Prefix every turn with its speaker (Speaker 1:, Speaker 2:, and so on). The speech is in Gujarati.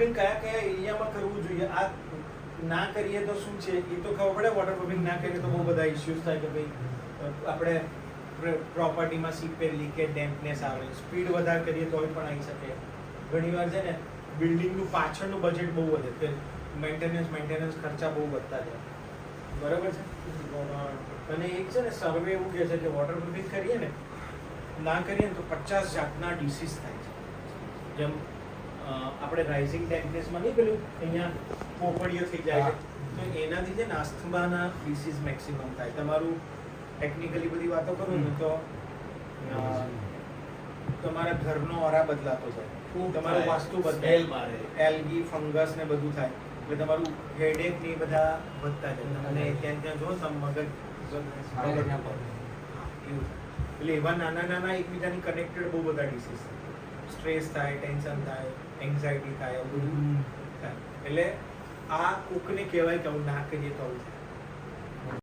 Speaker 1: વોટરપ્રૂફિંગ કયા એરિયામાં કરવું જોઈએ, આ ના કરીએ તો શું છે એ તો ખબર પડે. વોટરપ્રૂફિંગ ના કરીએ તો બહુ બધા ઇશ્યુઝ થાય કે ભાઈ આપણે પ્રોપર્ટીમાં સીપેજ લીકેજ ડેમ્પનેસ આવે, સ્પીડ વધારે કરીએ તો પણ આવી શકે. ઘણીવાર છે ને બિલ્ડિંગનું પાછળનું બજેટ બહુ વધે કે મેન્ટેનન્સ ખર્ચા બહુ વધતા જાય, બરાબર છે. અને એક છે ને સર્વે એવું કહે છે કે વોટરપ્રૂફિંગ કરીએ ને ના કરીએ ને તો 50 જાતના ડિસીઝ થાય છે. જેમ આપણે રાઇઝિંગ ડેમ્પનેસમાં નહીં પેલું અહીંયા પોપડીઓ થઈ જાય છે, તો એનાથી છે ને આસ્થમાના ડિસીઝ મેક્સિમમ થાય. તમારું ટેકનિકલી બધી વાતો કરું ને તો તમારા ઘરનો ઓરા બદલાતો જાય, તમારું વાસ્તુ બદલાય, એલ્ગી ફંગસ ને બધું થાય, એટલે તમારું હેડેક ને બધા વધતા જાય. અને ત્યાં જો તમે મગજ એટલે એવા નાના નાના એકબીજાની કનેક્ટેડ બહુ બધા ડિસીઝ, સ્ટ્રેસ થાય, ટેન્શન થાય, એન્ઝાયટી થાય, બધું થાય. એટલે આ કોકને કહેવાય કે આવું ના કરીએ તો આવું થાય.